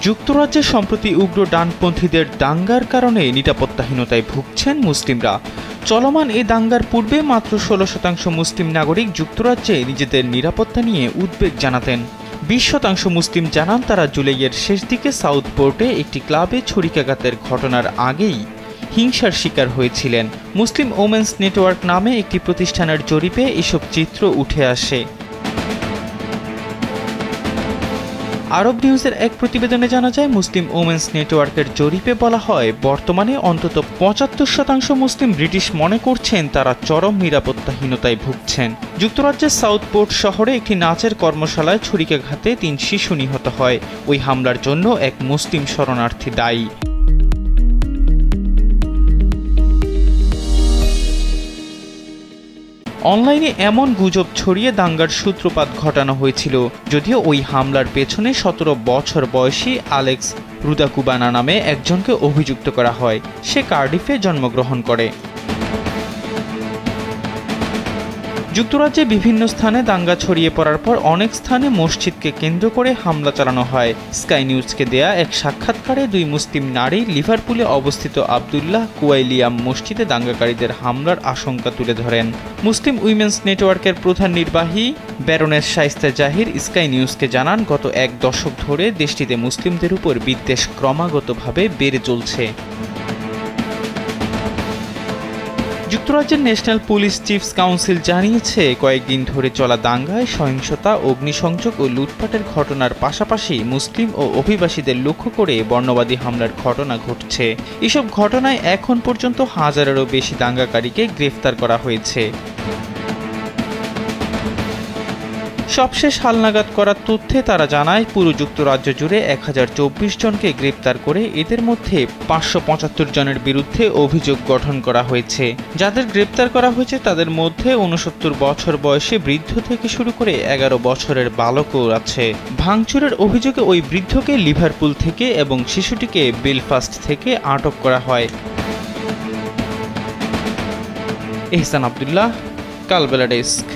যুক্তরাজ্যে সম্প্রতি উগ্র ডানপন্থীদের দাঙ্গার কারণে নিরাপত্তাহীনতায় ভুগছেন মুসলিমরা। চলমান এই দাঙ্গার পূর্বে মাত্র 16% মুসলিম নাগরিক যুক্তরাজ্যে নিজেদের নিরাপত্তা নিয়ে উদ্বেগ জানাতেন। 20% মুসলিম জানান তারা জুলাইয়ের শেষ দিকে সাউথপোর্টে একটি ক্লাবে ছুরিকাঘাতের ঘটনার আগেই হিংসার শিকার হয়েছিলেন। মুসলিম ওমেন্স নেটওয়ার্ক নামে একটি প্রতিষ্ঠানের জরিপে এসব চিত্র উঠে আসে। আরব নিউজের এক প্রতিবেদনে জানা যায়, মুসলিম ওমেন্স নেটওয়ার্কের জরিপে বলা হয়, বর্তমানে অন্তত 75% মুসলিম ব্রিটিশ মনে করছেন তারা চরম নিরাপত্তাহীনতায় ভুগছেন। যুক্তরাজ্যের সাউথপোর্ট শহরে একটি নাচের কর্মশালায় ছুরিকাঘাতে 3 শিশু নিহত হয়। ওই হামলার জন্য এক মুসলিম শরণার্থী দায়ী। অনলাইনে এমন গুজব ছড়িয়ে দাঙ্গার সূত্রপাত ঘটানো হয়েছিল। যদিও ওই হামলার পেছনে 17 বছর বয়সী আলেক্স রুদাকুবানা নামে একজনকে অভিযুক্ত করা হয়। সে কার্ডিফে জন্মগ্রহণ করে। যুক্তরাজ্যে বিভিন্ন স্থানে দাঙ্গা ছড়িয়ে পড়ার পর অনেক স্থানে মসজিদকে কেন্দ্র করে হামলা চালানো হয়। স্কাই নিউজকে দেয়া এক সাক্ষাৎকারে 2 মুসলিম নারী লিভারপুলে অবস্থিত আবদুল্লাহ কুয়াইলিয়াম মসজিদে দাঙ্গাকারীদের হামলার আশঙ্কা তুলে ধরেন। মুসলিম উইমেন্স নেটওয়ার্কের প্রধান নির্বাহী ব্যারোনেস শায়েস্তা জাহির স্কাই নিউজকে জানান, গত 1 দশক ধরে দেশটিতে মুসলিমদের উপর বিদ্বেষ ক্রমাগতভাবে বেড়ে চলছে। যুক্তরাজ্যের ন্যাশনাল পুলিশ চিফস কাউন্সিল জানিয়েছে, কয়েকদিন ধরে চলা দাঙ্গায় সহিংসতা, অগ্নিসংযোগ ও লুটপাটের ঘটনার পাশাপাশি মুসলিম ও অভিবাসীদের লক্ষ্য করে বর্ণবাদী হামলার ঘটনা ঘটছে। এসব ঘটনায় এখন পর্যন্ত 1000-এরও বেশি দাঙ্গাকারীকে গ্রেফতার করা হয়েছে। সবশেষ হালনাগাদ করার তথ্যে তারা জানায়, পুরো যুক্তরাজ্য জুড়ে 1024 জনকে গ্রেপ্তার করে এদের মধ্যে 575 জনের বিরুদ্ধে অভিযোগ গঠন করা হয়েছে। যাদের গ্রেপ্তার করা হয়েছে তাদের মধ্যে 69 বছর বয়সী বৃদ্ধ থেকে শুরু করে 11 বছরের বালকও আছে। ভাঙচুরের অভিযোগে ওই বৃদ্ধকে লিভারপুল থেকে এবং শিশুটিকে বেলফাস্ট থেকে আটক করা হয়। এহসান আব্দুল্লাহ, কালবেলা ডেস্ক।